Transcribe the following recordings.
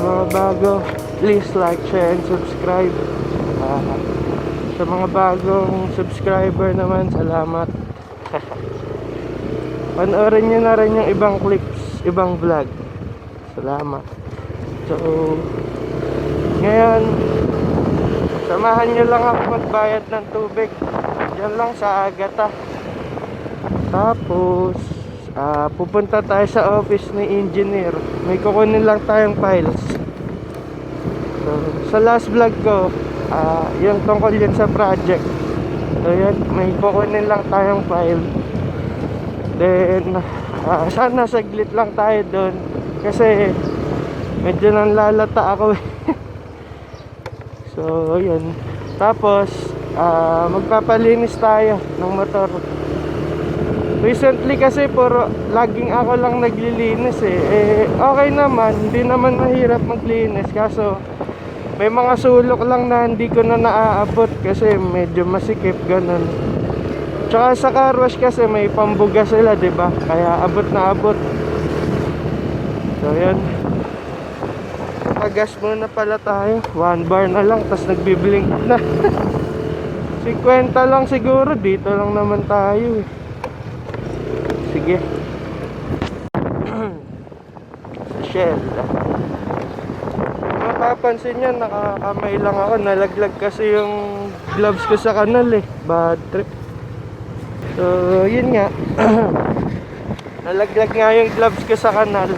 mga bago, please like, share, and subscribe. Sa mga bagong subscriber naman, salamat. Panoorin nyo na rin yung ibang clips, ibang vlog. Salamat. So, ngayon, samahan nyo lang ako magbayad ng tubig. Diyan lang sa Agata. Tapos pupunta tayo sa office ni engineer. May kukunin lang tayong files. So, sa last vlog ko, yung tungkol yan sa project. So yan, may kukunin lang tayong file. Then sana saglit lang tayo doon kasi medyo nanlalata ako. So yun. Tapos magpapalinis tayo ng motor. Recently kasi laging ako lang naglilinis okay naman, hindi naman mahirap maglinis. Kaso may mga sulok lang na hindi ko na naaabot kasi medyo masikip ganun. Tsaka sa car wash kasi may pambuga sila, diba? Kaya abot na abot. So yan, pagas muna pala tayo. 1 bar na lang, tas nagbiblink na. 50 lang siguro, dito lang naman tayo Sige. Shell. Mapapansin nyo, nakakamay lang ako. Nalaglag kasi yung gloves ko sa kanal bad trip. So yun nga. Nalaglag nga yung gloves ko sa kanal.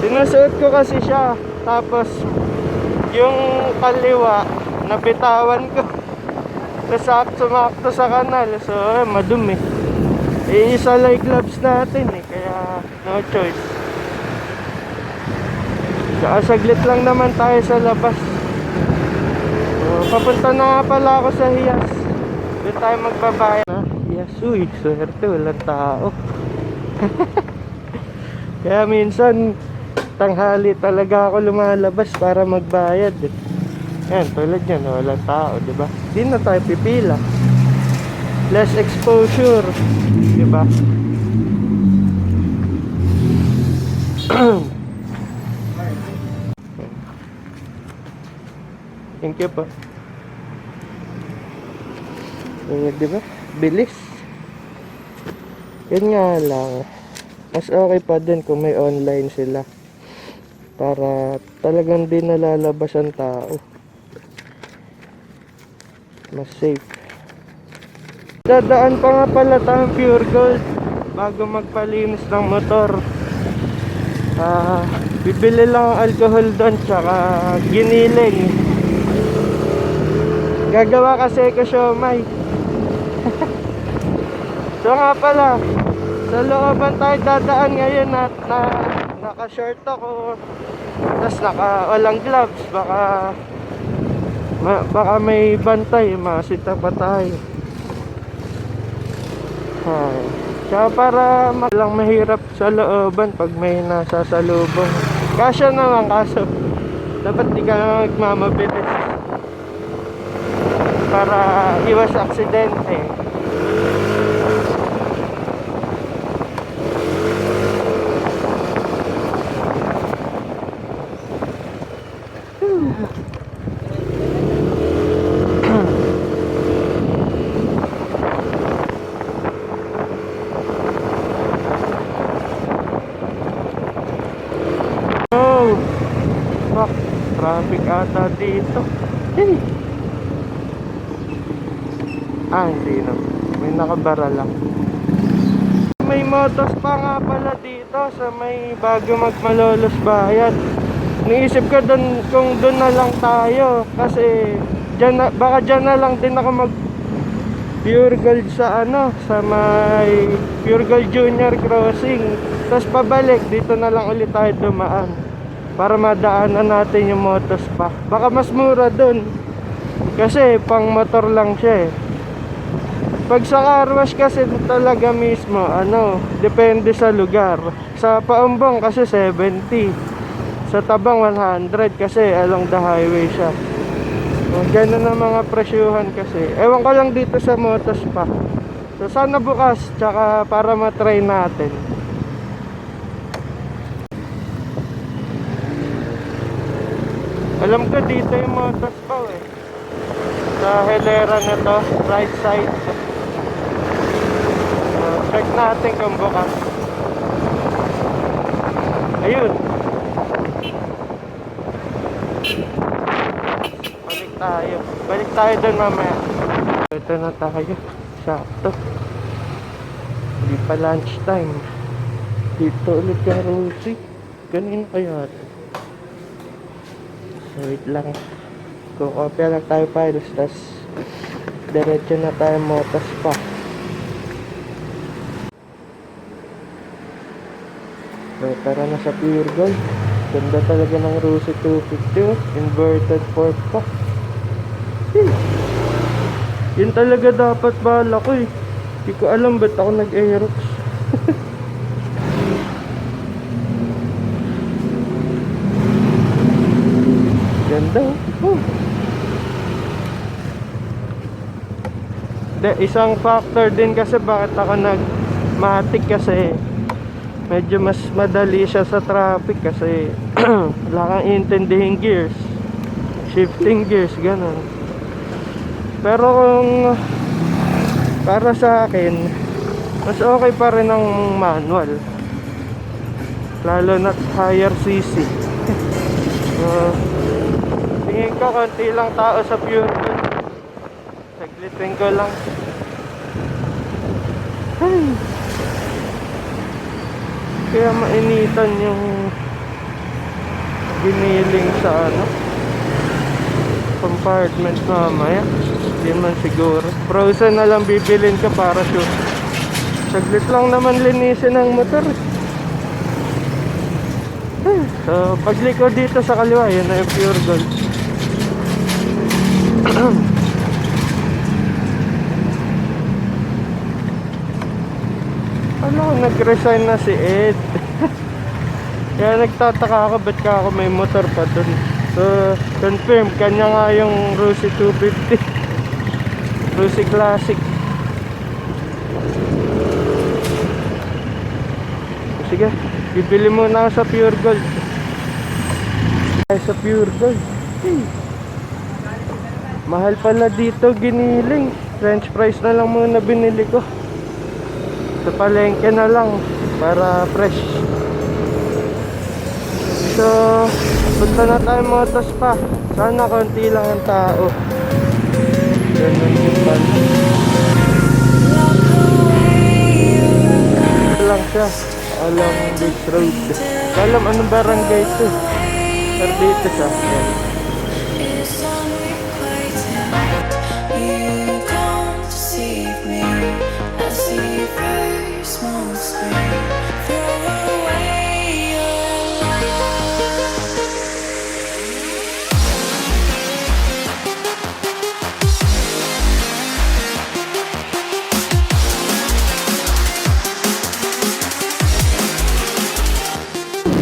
Sinusuot ko kasi siya. Tapos yung kaliwa nabitawan ko. Sumakto sa kanal. So madumi. Isa lang gloves natin kaya no choice. Saka saglit lang naman tayo sa labas. So, papunta na nga pala ako sa Hiyas. Doon tayo magbabayad na Hiyas. Uy, swerte, walang tao. Kaya minsan tanghali talaga ako lumalabas para magbayad Yan, tulad yan, walang tao, diba? Di na tayo pipila. Less exposure, diba? Thank you po. Diba? Bilis. Yan nga lang, mas okay pa din kung may online sila para talagang di nalalabas ang tao. Mas safe. Dadaan pa nga pala tayong Pure Gold bago magpalinis ng motor. Bibili lang ang alcohol doon tsaka giniling. Gagawa kasi ko siomay. So nga pala, sa looban tayo dadaan ngayon at naka-short ako. Tapos walang gloves, baka may bantay, masita pa tayo. Kaya para lang mahirap sa looban pag may nasasalubong. Kasya naman, kaso dapat di ka magmamabilis para iwas aksidente. Traffic ata dito. Hey. Hindi na. May nakabara lang. May motos pa nga pala dito sa may bago magmalolos bayad. Niisip ko kung doon na lang tayo kasi baka dyan na lang din ako mag Pure Gold sa sa may Pure Gold Junior Crossing. Tapos pabalik dito na lang ulit tayo dumaan para madaanan natin yung motos pa. Baka mas mura dun kasi pang motor lang siya Pag sa car wash kasi talaga mismo depende sa lugar. Sa Paumbong kasi 70, sa Tabang 100 kasi along the highway siya. Ganun ang mga presyuhan kasi. Ewan ko lang dito sa motos pa. So sana bukas tsaka para matry natin. Alam ko dito yung motorspaw eh. Sa hilera na to, right side. Check natin kung bukas. Ayun. Balik tayo dun mamaya. Ito na tayo. Sakto. Hindi pa lunch time. Dito ulit ka Rosie. Ganun kaya. So wait lang. Kukopya lang tayo files. Tas diretso na tayo motos pa. So tara na sa Pure Gold. Ganda talaga ng Rosie 250. Inverted fork pa. Yun talaga dapat bala ko eh. Hindi ko alam ba't ako nag-aerox. Ganda oh. Isang factor din kasi bakit ako nag-matic kasi medyo mas madali siya sa traffic kasi wala kang intindihin gears, shifting gears, ganun. Pero kung para sa akin, mas okay pa rin ang manual. Lalo na higher CC. Tingin ko konti lang tao sa Pure Gold. Saglitin ko lang. Ay. Kaya mainitan yung giniling sa compartment mamaya. Hindi man siguro. Frozen na lang bibilin ka para sure. Saglit lang naman linisin ang motor. So pagliko dito sa kaliwa, yun na yung Pure Gold. Ano, nag-resign na si Ed. Kaya nagtataka ako ba't ka ako may motor pa dun. So confirm, kanya nga yung Rosie 250 Rosie Classic. Sige, bibili muna ako sa Pure Gold. Sa Pure Gold mahal pala dito giniling. French fries na lang muna binili ko. Sa palengke na lang para fresh. So punta na tayo motos pa. Sana konti lang ang tao. Ganun yung pan. Lang siya. Alam Beach Road. Alam anong barangay ito. Pero dito siya. Yan.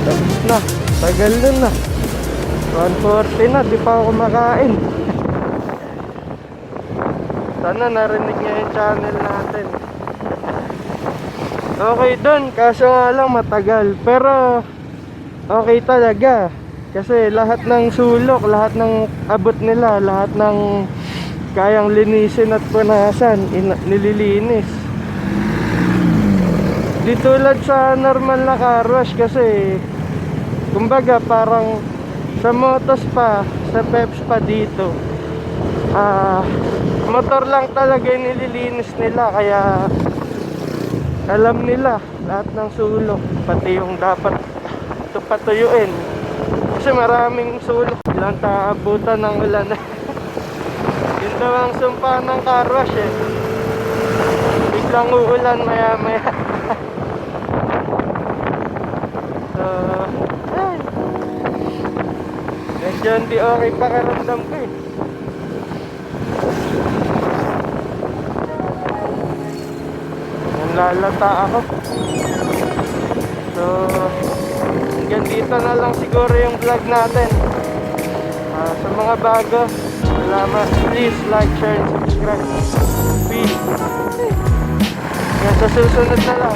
Tapos na, tagal nun na 1:40 na, di pa ako kumakain. Sana narinig niya yung channel natin. Okay dun, kaso nga lang matagal. Pero okay talaga. Kasi lahat ng sulok, lahat ng abot nila, lahat ng kayang linisin at punasan, nililinis. Di tulad sa normal na car wash kasi kumbaga parang sa motos pa, sa peps pa dito motor lang talaga yung nililinis nila. Kaya alam nila lahat ng sulok, pati yung dapat patuyuin. Kasi maraming sulok, ilang taabutan ng ulan. Yun daw ang sumpa ng car wash eh. Biglang uulan maya maya. So ay, medyo hindi okay pakiramdam ko eh. Lalata ako. So hanggang dito na lang siguro yung vlog natin. Sa mga bago, salamat. Please like, share, and subscribe. Peace. Hanggang sa susunod na lang.